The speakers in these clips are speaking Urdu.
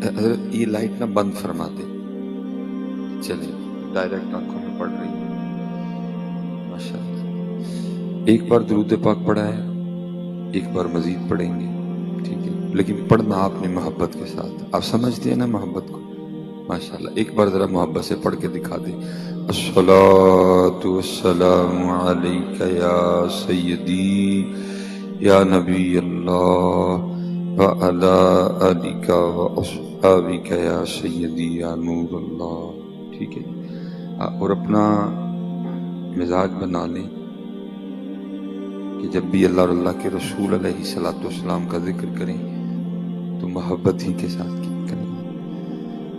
حضرت یہ لائٹ نہ بند فرما دے، چلے ڈائریکٹ آنکھوں میں پڑ رہی ہے ماشاءاللہ۔ ایک بار درود پاک پڑھا ہے، ایک بار مزید پڑھیں گے، ٹھیک ہے، لیکن پڑھنا آپ نے محبت کے ساتھ۔ آپ سمجھتے ہیں نا محبت کو؟ ماشاءاللہ ایک بار ذرا محبت سے پڑھ کے دکھا دیں۔ الصلاۃ والسلام علیک یا سیدی یا نبی اللہ وعلی آلک واصحابک یا سیدی یا نور اللہ، ٹھیک ہے۔ اور اپنا مزاج بنا لیں کہ جب بھی اللہ اور اللہ کے رسول علیہ الصلوۃ والسلام کا ذکر کریں تو محبت ہی کے ساتھ کریں۔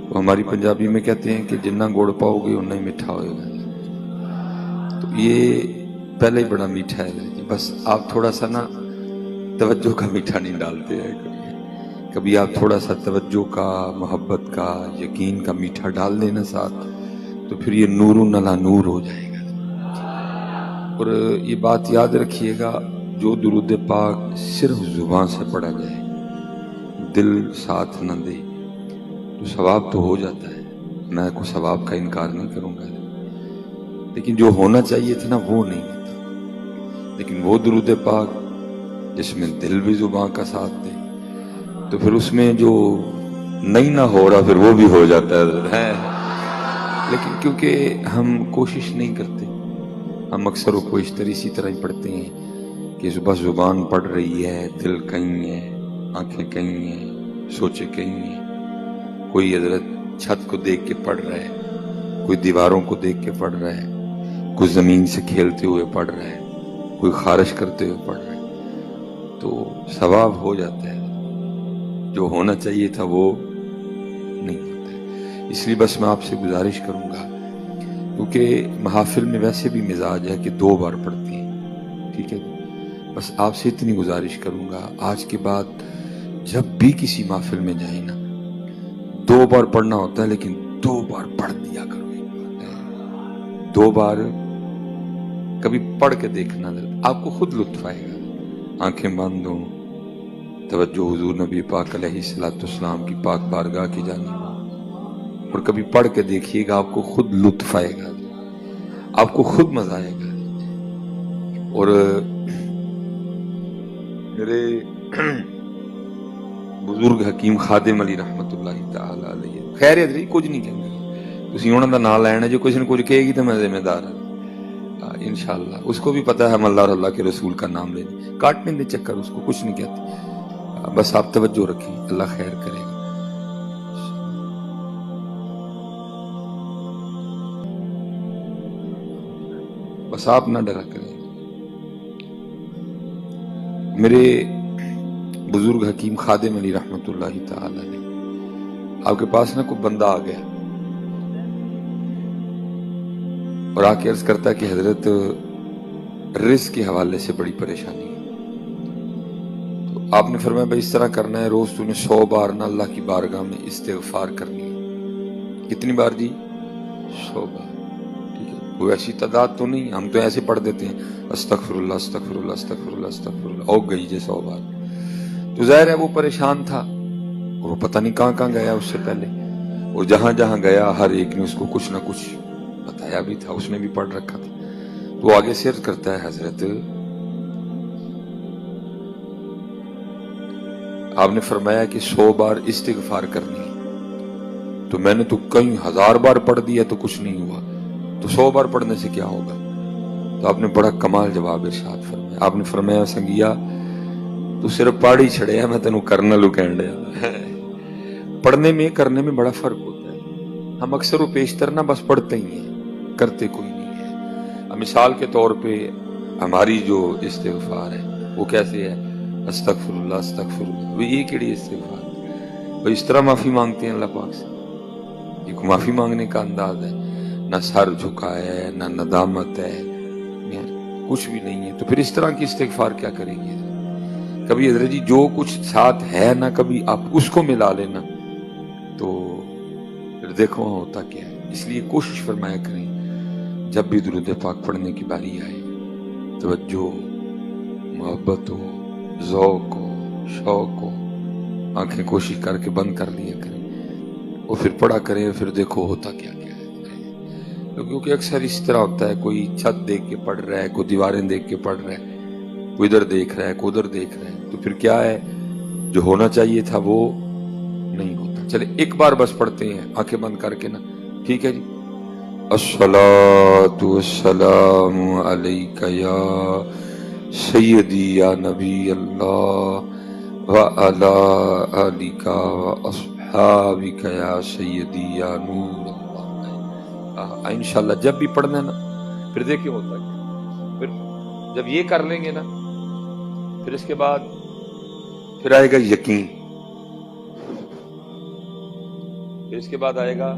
وہ ہماری پنجابی میں کہتے ہیں کہ جننا گوڑ پاؤ گے اتنا ہی میٹھا ہوئے گا، تو یہ پہلے ہی بڑا میٹھا ہے جی، بس آپ تھوڑا سا نا توجہ کا میٹھا نہیں ڈالتے ہیں، کبھی آپ تھوڑا سا توجہ کا، محبت کا، یقین کا میٹھا ڈال دینا ساتھ، تو پھر یہ نور نلا نور ہو جائے گا۔ اور یہ بات یاد رکھیے گا، جو درود پاک صرف زبان سے پڑھا جائے، دل ساتھ نہ دے تو ثواب تو ہو جاتا ہے، میں کوئی ثواب کا انکار نہیں کروں گا، لیکن جو ہونا چاہیے تھا نا وہ نہیں ہوتا۔ لیکن وہ درود پاک جس میں دل بھی زبان کا ساتھ دے تو پھر اس میں جو نہیں نہ ہو رہا پھر وہ بھی ہو جاتا ہے۔ لیکن کیونکہ ہم کوشش نہیں کرتے، ہم اکثر و بیشتر اسی طرح ہی پڑھتے ہیں کہ بس زبان پڑھ رہی ہے، دل کہیں ہے، آنکھیں کہیں ہیں، سوچیں کہیں ہیں۔ کوئی حضرت چھت کو دیکھ کے پڑھ رہا ہے، کوئی دیواروں کو دیکھ کے پڑھ رہا ہے، کوئی زمین سے کھیلتے ہوئے پڑھ رہا ہے، کوئی خارش کرتے ہوئے پڑھ رہا ہے، تو ثواب ہو جاتا ہے، جو ہونا چاہیے تھا وہ نہیں ہوتا ہے۔ اس لیے بس میں آپ سے گزارش کروں گا، کیونکہ محافل میں ویسے بھی مزاج ہے کہ 2 بار پڑھتے ہیں، ٹھیک ہے، بس آپ سے اتنی گزارش کروں گا، آج کے بعد جب بھی کسی محفل میں جائیں نا 2 بار پڑھنا ہوتا ہے، لیکن 2 بار پڑھ دیا کرو، 2 بار کبھی پڑھ کے دیکھنا، آپ کو خود لطف آئے گا، آنکھیں بند ہوں، توجہ حضور نبی پاک علیہ الصلوۃ والسلام کی پاک بارگاہ کی جانب، اور کبھی پڑھ کے دیکھیے گا، آپ کو خود لطف آئے گا، آپ کو خود مزہ آئے گا۔ اور میرے بزرگ حکیم خادم علی رحمت اللہ تعالی علیہ، خیر ہے کچھ نہیں کہیں، تسی انہوں دا نام لینا، جو کسی نے کچھ کہے گی تو میں ذمہ دار ہوں انشاءاللہ۔ اس کو بھی پتہ ہے ہم اللہ اور اللہ کے رسول کا نام لینے، کاٹنے دے چکر، اس کو کچھ نہیں کہتے، بس آپ توجہ رکھیں، اللہ خیر کرے گا۔ بس آپ نہ ڈرا کریں۔ میرے بزرگ حکیم خادم علی رحمت اللہ تعالی علیہ، آپ کے پاس نا کوئی بندہ آ گیا اور آ کے عرض کرتا ہے کہ حضرت رزق کے حوالے سے بڑی پریشانی ہے، تو آپ نے فرمایا بھائی اس طرح کرنا ہے، روز تو نے 100 بار نا اللہ کی بارگاہ میں استغفار کرنی ہے۔ کتنی بار جی؟ 100 بار، ٹھیک ہے، کوئی ایسی تعداد تو نہیں، ہم تو ایسے پڑھ دیتے ہیں استغفر اللہ استغفر اللہ استغفر اللہ استغفر اللہ، او گئی جی 100 بار۔ تو ظاہر ہے وہ پریشان تھا، اور وہ پتہ نہیں کہاں کہاں گیا اس سے پہلے، اور جہاں جہاں گیا ہر ایک نے اس کو کچھ نہ کچھ بتایا بھی تھا، اس نے بھی پڑھ رکھا تھا۔ تو آگے سے عرض کرتا ہے حضرت آپ نے فرمایا کہ 100 بار استغفار کرنی ہے، تو میں نے تو کئی 1000 بار پڑھ دیا تو کچھ نہیں ہوا، تو 100 بار پڑھنے سے کیا ہوگا؟ تو آپ نے بڑا کمال جواب ارشاد فرمایا، آپ نے فرمایا سنگیا تو صرف پاڑی چھڑے ہیں، میں تینوں کرنا لو کہن ڈیا۔ پڑھنے میں کرنے میں بڑا فرق ہوتا ہے، ہم اکثر و بیشتر نہ بس پڑھتے ہی ہیں، کرتے کوئی نہیں ہے۔ اب مثال کے طور پہ ہماری جو استغفار ہے وہ کیسے ہے؟ استغفر اللہ استغفر اللہ، وہ یہ کیڑی استغفار ہے؟ وہ اس طرح معافی مانگتے ہیں اللہ پاک سے، یہ کو معافی مانگنے کا انداز ہے، نہ سر جھکا ہے، نہ ندامت ہے، کچھ بھی نہیں ہے، تو پھر اس طرح کی استغفار کیا کریں گے؟ کبھی حضرت جی جو کچھ ساتھ ہے نا، کبھی آپ اس کو ملا لینا تو پھر دیکھو وہاں ہوتا کیا ہے۔ اس لیے کوشش فرمایا کریں جب بھی درود پاک پڑھنے کی باری آئے، توجہ ہو، محبت ہو، ذوق ہو، شوق ہو، آنکھیں کوشش کر کے بند کر لیا کریں، وہ پھر پڑھا کریں، پھر دیکھو ہوتا کیا کیا ہے. کیونکہ اکثر اس طرح ہوتا ہے، کوئی چھت دیکھ کے پڑھ رہا ہے، کوئی دیواریں دیکھ کے پڑھ رہا ہے، کوئی ادھر دیکھ رہا ہے، کوئی ادھر دیکھ رہا ہے، تو پھر کیا ہے جو ہونا چاہیے تھا وہ نہیں ہوتا. چلے ایک بار بس پڑھتے ہیں آنکھیں بند کر کے نا، ٹھیک ہے جی. الصلاۃ والسلام علیک یا سیدی یا نبی اللہ وعلی آلک واصحابک یا سیدی یا نور اللہ. انشاءاللہ جب بھی پڑھنا ہے نا پھر دیکھیں ہوتا ہے. پھر جب یہ کر لیں گے نا پھر اس کے بعد پھر آئے گا یقین، پھر اس کے بعد آئے گا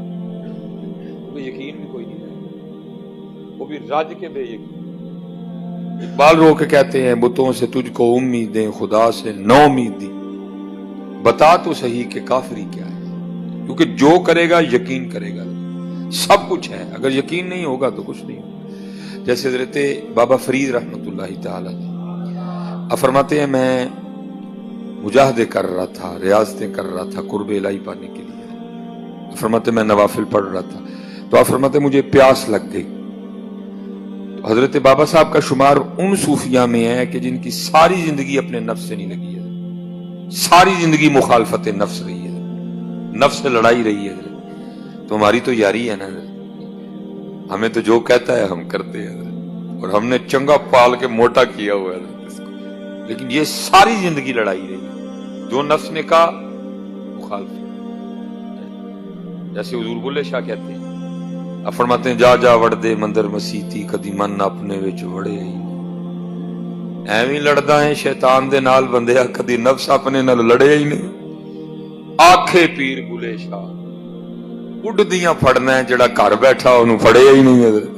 یقین بھی کوئی نہیں ہے، وہ بھی راج کے بے یقین. اقبال رو کے کہتے ہیں بتوں سے تجھ کو امیدیں خدا سے نو امیدی، بتا تو صحیح کہ کافری کیا ہے. کیونکہ جو کرے گا یقین کرے گا، سب کچھ ہے، اگر یقین نہیں ہوگا تو کچھ نہیں ہوگا. جیسے حضرت بابا فرید رحمۃ اللہ تعالی فرماتے ہیں میں مجاہدے کر رہا تھا، ریاضتیں کر رہا تھا قرب الہی پانے کے لیے. فرماتے میں نوافل پڑھ رہا تھا تو آپ فرماتے مجھے پیاس لگ گئی. تو حضرت بابا صاحب کا شمار ان صوفیاء میں ہے کہ جن کی ساری زندگی اپنے نفس سے نہیں لگی ہے، ساری زندگی مخالفت نفس رہی ہے، نفس سے لڑائی رہی ہے. تو ہماری تو یاری ہے نا، ہمیں تو جو کہتا ہے ہم کرتے ہیں، اور ہم نے چنگا پال کے موٹا کیا ہوا ہے اس کو. لیکن یہ ساری زندگی لڑائی رہی ہے، جو نفس نے کہا مخالفت. جیسے حضور بلے شاہ کہتے ہیں، اب فرماتے ہیں جا جا وڑ دے مندر مسیتی کدی من اپنے وچ وڑے ہی ایویں لڑدا ہے شیطان دے نال بندیا کدی نفس اپنے نال لڑے ہی نہیں. آکھے پیر بلے شاہ اڈدیاں پھڑنا ہے جڑا گھر بیٹھا انہوں پھڑے ہی نہیں حضرت.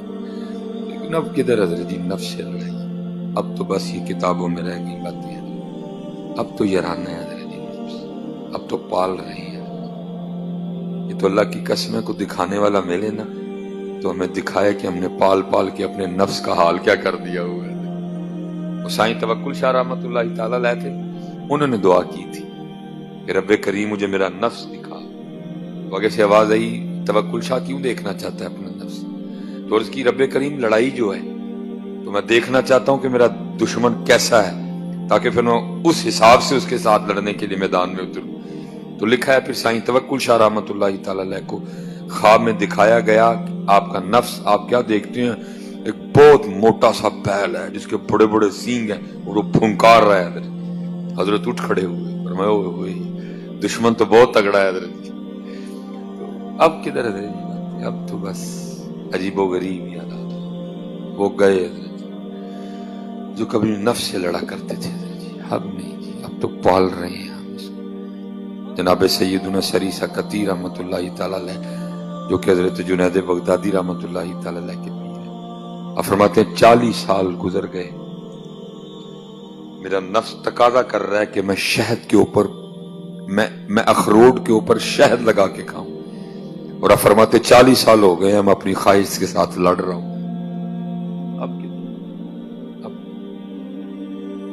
لیکن اب کدھر حضرت جی نفس سے لڑائی، اب تو بس یہ کتابوں میں رہ گئی باتیں ہیں، اب تو یرانا ہے حضرت جی نفس، اب تو پال رہے ہیں. یہ تو اللہ کی قسم کو دکھانے والا ملے نا تو ہمیں دکھائے کہ ہم نے پال پال کے اپنے نفس کا حال کیا کر دیا ہوا ہے. وہ سائیں توکل شاہ رحمۃ اللہ تعالیٰ علیہ تھے، انہوں نے دعا کی تھی کہ رب کریم مجھے میرا نفس دکھا. تو آگے سے آواز آئی توکل شاہ کیوں دیکھنا چاہتا ہے اپنا نفس؟ تو عرض کی رب کریم لڑائی جو ہے تو میں دیکھنا چاہتا ہوں کہ میرا دشمن کیسا ہے، تاکہ پھر میں اس حساب سے اس کے ساتھ لڑنے کے لیے میدان میں اتروں. تو لکھا ہے پھر سائیں توکل شاہ رحمۃ اللہ تعالی علیہ کو خواب میں دکھایا گیا آپ کا نفس، آپ کیا دیکھتے ہیں ایک بہت موٹا سا بیل ہے جس کے بڑے بڑے سینگ ہیں اور وہ پھنکار رہا ہے. حضرت اٹھ کھڑے ہوئے فرمایا ہوئے دشمن تو بہت تگڑا ہے حضرت. تو اب کدھر حضرت، اب تو بس عجیب و غریب یاد آتا. وہ گئے حضرت جو کبھی نفس سے لڑا کرتے تھے حضرت جی، اب نہیں جی، اب تو پال رہے ہیں ہم اس کو. جناب سیدنا سری سکتی رحمۃ اللہ تعالی علیہ جو کہ حضرت جنید بغدادی رحمۃ اللہ تعالی علیہ کے پیر ہیں، آپ فرماتے ہیں 40 سال گزر گئے، میرا نفس تقاضا کر رہا ہے کہ میں شہد کے اوپر میں اخروٹ کے اوپر شہد لگا کے کھاؤں، اور آپ فرماتے 40 سال ہو گئے ہم اپنی خواہش کے ساتھ لڑ رہا ہوں. اب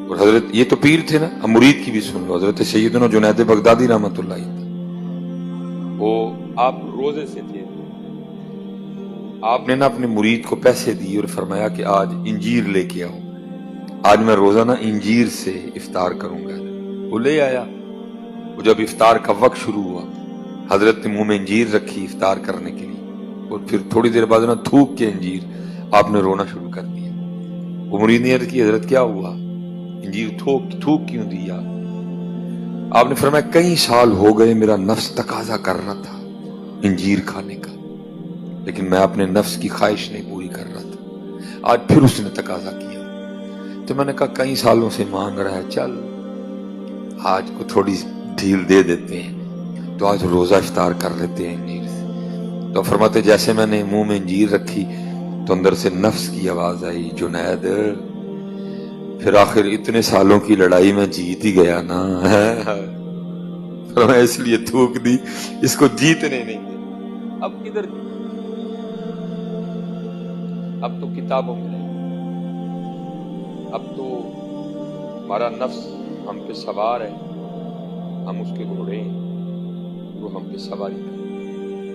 اور حضرت یہ تو پیر تھے نا، اب مرید کی بھی سن لو. حضرت سیدنا جنید بغدادی رحمۃ اللہ وہ آپ روزے سے تھے، آپ نے نا اپنے مرید کو پیسے دیے اور فرمایا کہ آج انجیر لے کے آؤ، آج میں روزانہ انجیر سے افطار کروں گا. وہ لے آیا. وہ جب افطار کا وقت شروع ہوا حضرت نے منہ میں انجیر رکھی افطار کرنے کے لیے، اور پھر تھوڑی دیر بعد نا تھوک کے انجیر آپ نے رونا شروع کر دیا. وہ مرید نے عرض کی حضرت کیا ہوا، انجیر تھوک کیوں دیا؟ آپ نے فرمایا کئی سال ہو گئے میرا نفس تقاضا کر رہا تھا انجیر کھانے کا، لیکن میں اپنے نفس کی خواہش نہیں پوری کر رہا تھا، آج پھر اس نے تقاضا کیا. تو میں نے کہا کئی سالوں سے مانگ رہا ہے، چل آج کو تھوڑی ڈھیل دے دیتے ہیں، تو آج روزہ افطار کر لیتے ہیں انجیر سے. تو فرماتے جیسے میں نے منہ میں انجیر رکھی تو اندر سے نفس کی آواز آئی جنید پھر آخر اتنے سالوں کی لڑائی میں جیت ہی گیا نا. فرمایا اس لیے تھوک دی، اس کو جیتنے نہیں دے. اب کدھر، اب تو کتابوں میں نہیں، اب تو ہمارا نفس ہم پہ سوار ہے، ہم اس کے گھوڑے ہیں، وہ ہم پہ سواری کریں.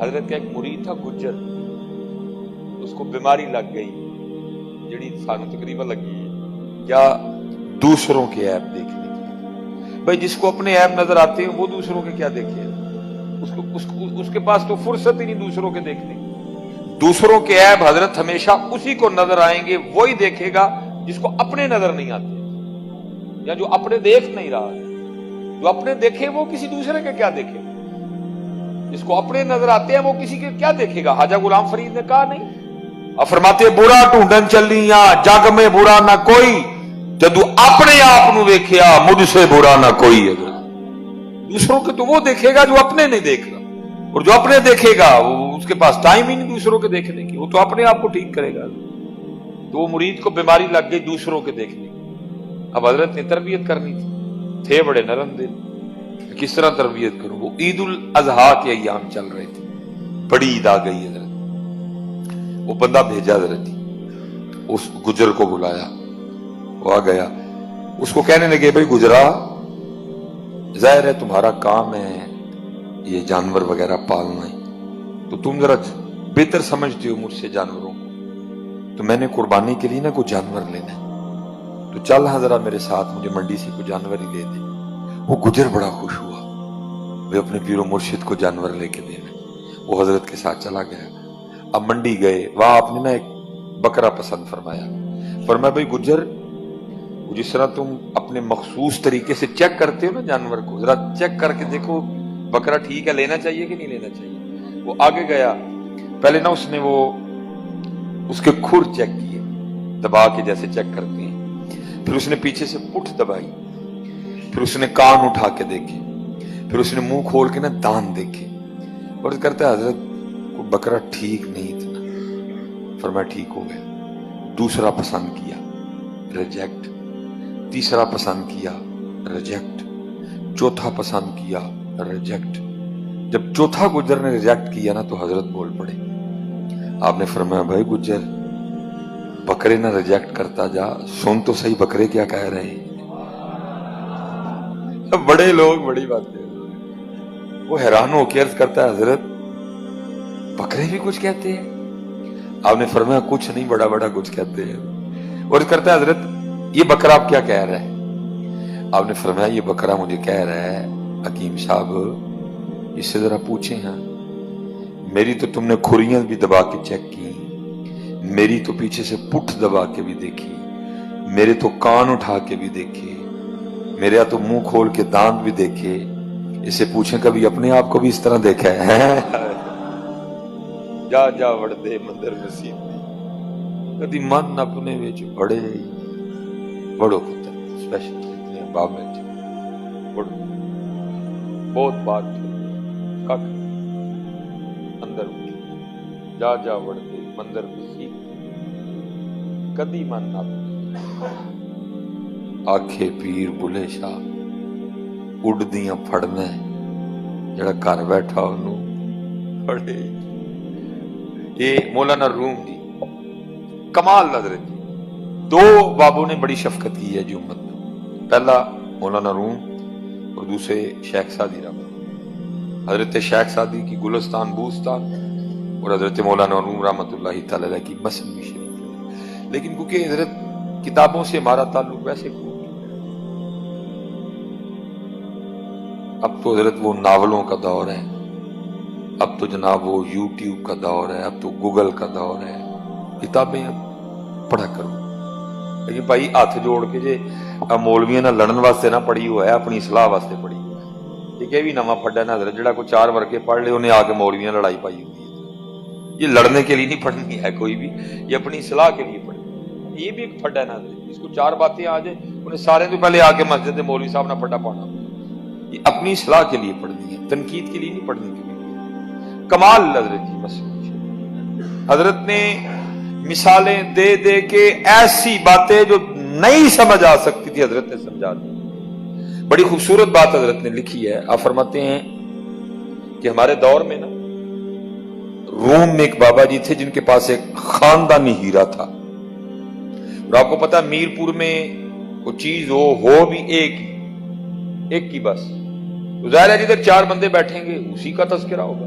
حضرت کا ایک مرید تھا گجر، اس کو بیماری لگ گئی جڑی سانو تقریباً لگی ہے، یا دوسروں کے عیب دیکھنے کی۔ بھائی جس کو اپنے عیب نظر آتے ہیں وہ دوسروں کے کیا دیکھے؟ اس کے پاس تو فرصت ہی نہیں دوسروں کے دیکھنے کی۔ دوسروں کے عیب حضرت ہمیشہ اسی کو نظر آئیں گے، وہی دیکھے گا جس کو اپنے نظر نہیں آتے، یا جو اپنے دیکھ نہیں رہا۔ جو اپنے دیکھے وہ کسی دوسرے کے کیا دیکھے؟ جس کو اپنے نظر آتے ہیں وہ کسی کے کیا دیکھے گا؟ خواجہ غلام فرید نے کہا نہیں، اب فرماتے برا ڈھونڈن چلیاں جگ میں برا نہ کوئی، جدو اپنے آپ نو ویکھیا مجھ سے برا نہ کوئی۔ اگر دوسروں کے تو وہ دیکھے گا جو اپنے نہیں دیکھ رہا، اور جو اپنے دیکھے گا وہ اس کے پاس ٹائم ہی نہیں دوسروں کے دیکھنے کی، وہ تو اپنے آپ کو ٹھیک کرے گا۔ تو وہ مرید کو بیماری لگ گئی دوسروں کے دیکھنے کی۔ اب حضرت نے تربیت کرنی تھی، تھے بڑے نرم دل، کس طرح تربیت کروں؟ وہ عید الاضحیٰ کے ایام چل رہے تھے، بڑی عید آ گئی حضرت، وہ بندہ بھیجا حضرت، اس گجر کو بلایا، وہ آ گیا، اس کو کہنے لگے بھائی گجرا، ظاہر ہے تمہارا کام ہے یہ جانور وغیرہ پالنا ہے، تو تم ذرا بہتر سمجھتے ہو مجھ سے جانوروں کو، تو میں نے قربانی کے لیے نا کوئی جانور لینا ہے، تو چل ہاں ذرا میرے ساتھ، مجھے منڈی سے کوئی جانور ہی لے دے۔ وہ گجر بڑا خوش ہوا، وہ اپنے پیر و مرشد کو جانور لے کے دینا، وہ حضرت کے ساتھ چلا گیا۔ اب منڈی گئے، وہاں آپ نے نا ایک بکرا پسند فرمایا بھائی گجر، جس طرح تم اپنے مخصوص طریقے سے چیک کرتے ہو نا جانور کو، ذرا چیک کر کے دیکھو بکرا ٹھیک ہے، لینا چاہیے کہ نہیں لینا چاہیے۔ وہ آگے گیا، پہلے نا اس نے وہ اس کے کھر چیک کیے، دبا کے جیسے چیک کرتے ہیں، پھر اس نے پیچھے سے پٹھ دبائی، پھر اس نے کان اٹھا کے دیکھے، پھر اس نے منہ کھول کے نا دان دیکھے، اور کرتا ہے حضرت وہ بکرا ٹھیک نہیں تھا، فرمایا ٹھیک ہو گیا۔ دوسرا پسند کیا، ریجیکٹ، تیسرا پسند کیا، ریجیکٹ، چوتھا پسند کیا، ریجیکٹ۔ جب چوتھا گجر نے ریجیکٹ کیا نا تو حضرت بول پڑے، آپ نے فرمایا بھائی گجر، بکرے نہ ریجیکٹ کرتا جا، سن تو صحیح بکرے کیا کہہ رہے ہیں۔ بڑے لوگ بڑی باتیں، وہ حیران ہو کے عرض کرتا ہے حضرت بکرے بھی کچھ کہتے ہیں؟ آپ نے فرمایا کچھ نہیں، بڑا بڑا کچھ کہتے ہیں۔ اور کرتا ہے حضرت یہ بکرا آپ کیا کہہ رہا ہے؟ آپ نے فرمایا یہ بکرا مجھے کہہ رہا ہے حکیم صاحب اس سے ذرا پوچھیں، ہاں میری تو تم نے کھریاں بھی دبا کے چیک کی، میری تو پیچھے سے پٹھ دبا کے بھی دیکھی، میرے تو کان اٹھا کے بھی دیکھے، میرے تو منہ کھول کے دانت بھی دیکھے، اسے پوچھیں کبھی اپنے آپ کو بھی اس طرح دیکھا ہے؟ جا جا وڑ دے مندر نصیب کدی من اپنے وچ بڑے بڑو پتر اسپیشل اتنے باب میں بڑو بہت بات کک اندر جا جا وڑ دے مندر نصیب کدی من اپنے آکھے پیر بلے شاہ اڈ دیاں پھڑنا جڑا گھر بیٹھا انہوں پڑے۔ یہ مولانا روم جی کمال حضرت جی، دو بابوں نے بڑی شفقت کی ہے جی امت میں، پہلا مولانا روم اور دوسرے شیخ سعدی رحمت، حضرت شیخ سعدی کی گلستان بوستان اور حضرت مولانا روم رحمت اللہ تعالی علیہ کی مسلم شریف۔ لیکن کیونکہ حضرت کتابوں سے ہمارا تعلق ویسے اب تو حضرت وہ ناولوں کا دور ہے، اب تو جناب وہ یوٹیوب کا دور ہے، اب تو گوگل کا دور ہے، کتابیں پڑھا کرو۔ لیکن بھائی ہاتھ جوڑ کے جے مولویاں نہ لڑن واسطے نہ پڑھی ہوا ہے، اپنی اصلاح واسطے پڑھی ہوا ہے۔ ٹھیک ہے بھی نواں پھڈا نہ حضرت جڑا کوئی 4 ورقے پڑھ لے انہیں آ کے مولویاں لڑائی پائی ہوئی ہے، یہ لڑنے کے لیے نہیں پڑھنی ہے کوئی بھی، یہ اپنی اصلاح کے لیے پڑھنی۔ یہ بھی ایک پھڈا ہے نا حضرت، اس کو 4 باتیں آ جائے انہیں سارے تو پہلے آ کے مسجد مولوی صاحب نہ پھڈا پانا، یہ اپنی اصلاح کے لیے پڑھنی ہے، تنقید کے لیے نہیں پڑھنی کے لیے۔ کمال حضرت جی مسلم حضرت نے مثالیں دے دے کے ایسی باتیں جو نہیں سمجھ آ سکتی تھی حضرت نے سمجھا دی۔ بڑی خوبصورت بات حضرت نے لکھی ہے، آپ فرماتے ہیں کہ ہمارے دور میں نا روم میں ایک بابا جی تھے جن کے پاس ایک خاندانی ہیرا تھا، اور آپ کو پتا میرپور میں وہ چیز ہو بھی ایک کی بس، ظاہر ہے جدھر 4 بندے بیٹھیں گے اسی کا تذکرہ ہوگا،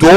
2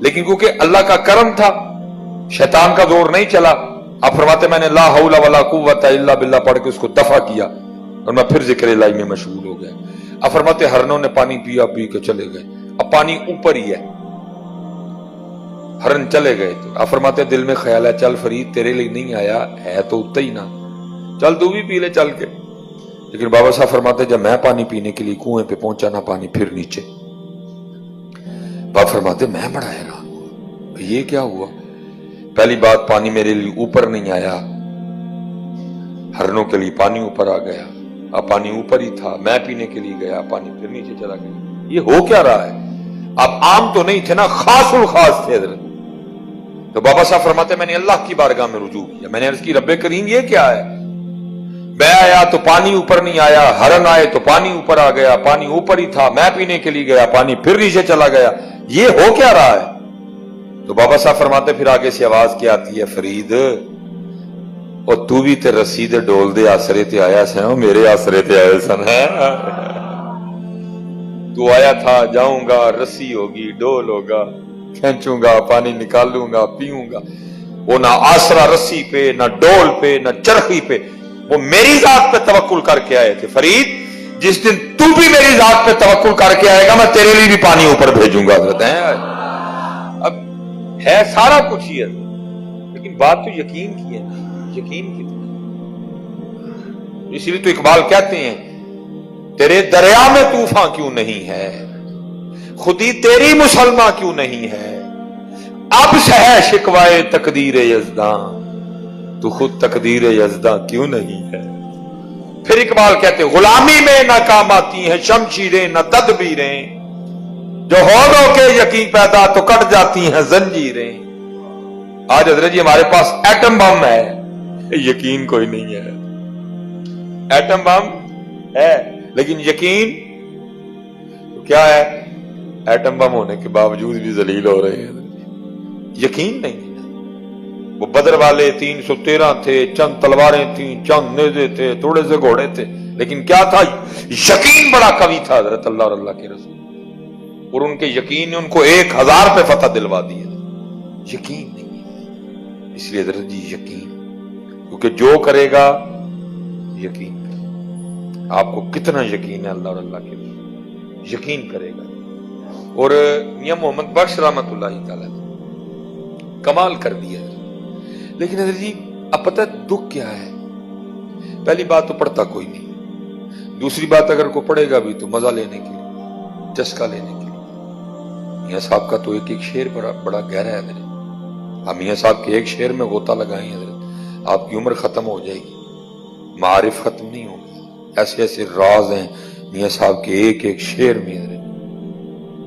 لیکن کیونکہ اللہ کا کرم تھا، شیطان کا زور نہیں چلا، آپ فرماتے میں نے لا حول ولا قوت الا باللہ پڑھ کے اس کو دفع کیا اور میں پھر ذکر الہی میں مشغول ہو گیا۔ آپ فرماتے ہرنوں نے پانی پیا، پی کے چلے گئے، اب پانی اوپر ہی ہے، ہرن چلے گئے، تو آپ فرماتے دل میں خیال ہے چل فرید تیرے لیے نہیں آیا ہے تو اتنا ہی نہ، چل تو بھی پی لے چل کے۔ لیکن بابا صاحب فرماتے جب میں پانی پینے کے لیے کنویں پہ پہنچا نہ پانی پھر نیچے، باپ فرماتے میں بڑا حیران ہوا، یہ کیا ہوا؟ پہلی بات پانی میرے لیے اوپر نہیں آیا، ہرنوں کے لیے پانی اوپر آ گیا، اب پانی اوپر ہی تھا، میں پینے کے لیے گیا پانی پھر نیچے چلا گیا، یہ ہو کیا رہا ہے؟ اب عام تو نہیں تھے نا، خاص الخاص تھے حضرت۔ تو بابا صاحب فرماتے میں نے اللہ کی بارگاہ میں رجوع کیا، میں نے عرض کی رب کریم یہ کیا ہے؟ میں آیا تو پانی اوپر نہیں آیا، ہرن آئے تو پانی اوپر آ گیا، پانی اوپر ہی تھا، میں پینے کے لیے گیا پانی پھر نیچے چلا گیا، یہ ہو کیا رہا ہے؟ تو بابا صاحب فرماتے پھر آگے سے آواز کیا آتی ہے، فرید اور تو بھی تے رسید ڈول دے آسرے تے آیا سن، میرے آسرے تے آئے سن ہے، تو آیا تھا جاؤں گا، رسی ہوگی، ڈول ہوگا، کھینچوں گا، پانی نکالوں گا، پیوں گا، وہ نہ آسرا رسی پہ، نہ ڈول پہ، نہ چرخی پہ، وہ میری ذات پہ توکل کر کے آئے تھے۔ فرید جس دن تو بھی میری ذات پہ توکل کر کے آئے گا میں تیرے لیے بھی پانی اوپر بھیجوں گا حضرت۔ اب ہے سارا کچھ ہی ہے لیکن بات تو یقین کی ہے، یقین کی، اسی لیے تو اقبال کہتے ہیں تیرے دریا میں طوفان کیوں نہیں ہے، خودی تیری مسلمان کیوں نہیں ہے، اب سہ شکوائے تقدیر یزداں تو خود تقدیر یزداں کیوں نہیں ہے۔ پھر اقبال کہتے غلامی میں نہ کام آتی ہیں شمشیریں نہ تدبیریں، جو ہو کے یقین پیدا تو کٹ جاتی ہیں زنجیریں۔ آج حضرت جی ہمارے پاس ایٹم بم ہے، یقین کوئی نہیں ہے، ایٹم بم ہے لیکن یقین تو کیا ہے؟ ایٹم بم ہونے کے باوجود بھی ذلیل ہو رہے ہیں، یقین نہیں ہے۔ وہ بدر والے 313 تھے، چند تلواریں تھیں، چند نیزے تھے، تھوڑے سے گھوڑے تھے، لیکن کیا تھا؟ یقین بڑا قوی تھا حضرت اللہ اور اللہ کے رسول، اور ان کے یقین نے ان کو 1000 پہ فتح دلوا دی ہے۔ یقین نہیں ہے، اس لیے حضرت جی یقین، کیونکہ جو کرے گا یقین کرے، آپ کو کتنا یقین ہے اللہ اور اللہ کے رسول، یقین کرے گا۔ اور میاں محمد بخش رحمت اللہ تعالی نے کمال کر دیا ہے۔ لیکن حضرت جی اب پتہ دکھ کیا ہے؟ پہلی بات تو پڑھتا کوئی نہیں، دوسری بات اگر کوئی پڑھے گا بھی تو مزہ لینے کے لیے، چسکا لینے کے لیے۔ میاں صاحب کا تو ایک ایک شعر بڑا گہرا ہے حضرت، آپ میاں صاحب کے ایک شعر میں غوطہ لگائیں حضرت آپ کی عمر ختم ہو جائے گی، معارف ختم نہیں ہوگی، ایسے ایسے راز ہیں میاں صاحب کے ایک ایک شعر میں حضرت۔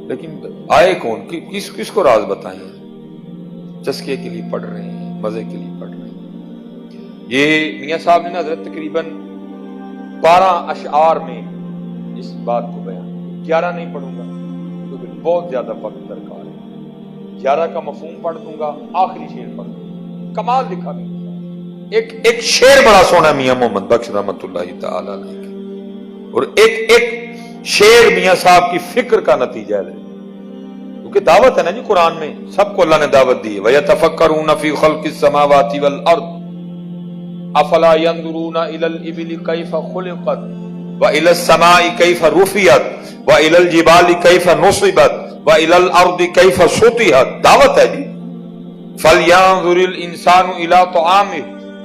لیکن آئے کون، کس کو راز بتائیں؟ چسکے کے لیے پڑھ رہے ہیں، مزے کے لیے پڑھ رہے ہیں۔ یہ میاں صاحب نے حضرت تقریباً 12 اشعار میں اس بات کو بیان، 11 نہیں پڑھوں گا کیونکہ بہت زیادہ وقت درکار ہے، 11 کا مفہوم پڑھ دوں گا، آخری شعر پڑھ دوں گا، کمال دکھا دوں گا۔ ایک شعر بڑا سونا میاں محمد بخش رحمت اللہ تعالی علیہ کا، اور ایک شعر میاں صاحب کی فکر کا نتیجہ ہے، کہ دعوت ہے نا جی قرآن میں، سب کو اللہ نے دعوت دی ہے۔ وَيَتَفَكَّرُونَ فِي خَلْقِ السَّمَاوَاتِ وَالْأَرْضِ أَفَلَا يَنْظُرُونَ إِلَى الْإِبِلِ كَيْفَ خُلِقَتْ وَإِلَى السَّمَاءِ كَيْفَ رُفِعَتْ وَإِلَى الْجِبَالِ كَيْفَ نُصِبَتْ وَإِلَى الْأَرْضِ كَيْفَ سُطِحَتْ، دعوت ہے جی۔ فَلْيَنْظُرِ الْإِنسَانُ إِلَى طَعَامِهِ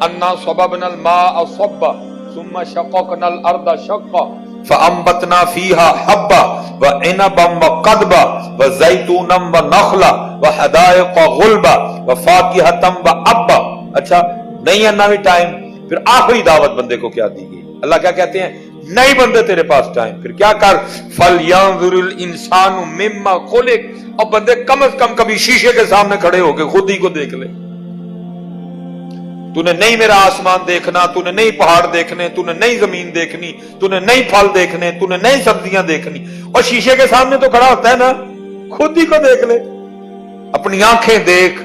أَنَّا صَبَبْنَا الْمَاءَ صَبًّا ثُمَّ شَقَقْنَا الْأَرْضَ شَقًّا فَأَنبَتْنَا فِيهَا حَبًّا وَعِنَبًا وَقَضْبًا وَزَيْتُونًا وَنَخْلًا وَحَدَائِقَ غُلْبًا وَفَاكِهَةً وَأَبًّا۔ اچھا نہیں ہے نا بھی ٹائم، پھر آخری دعوت بندے کو کیا دی گئی؟ اللہ کیا کہتے ہیں؟ نہیں بندے تیرے پاس ٹائم، پھر کیا کر؟ فَلْيَنظُرِ الْإِنسَانُ مِمَّا خُلِقَ، اور بندے کم از کم کبھی شیشے کے سامنے کھڑے ہو کے خود ہی کو دیکھ لے۔ تو نے نہیں میرا آسمان دیکھنا، تو نے نہیں پہاڑ دیکھنے، تو نے نہیں زمین دیکھنی، تو نے نہیں پھل دیکھنے، تو نے نہیں سبزیاں دیکھنی، اور شیشے کے سامنے تو کھڑا ہوتا ہے نا، خود ہی کو دیکھ لے۔ اپنی آنکھیں دیکھ،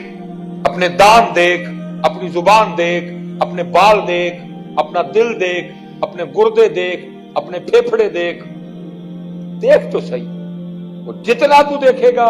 اپنے دان دیکھ، اپنی زبان دیکھ، اپنے بال دیکھ، اپنا دل دیکھ، اپنے گردے دیکھ، اپنے پھیپھڑے دیکھ، دیکھ تو صحیح۔ اور جتنا تو دیکھے گا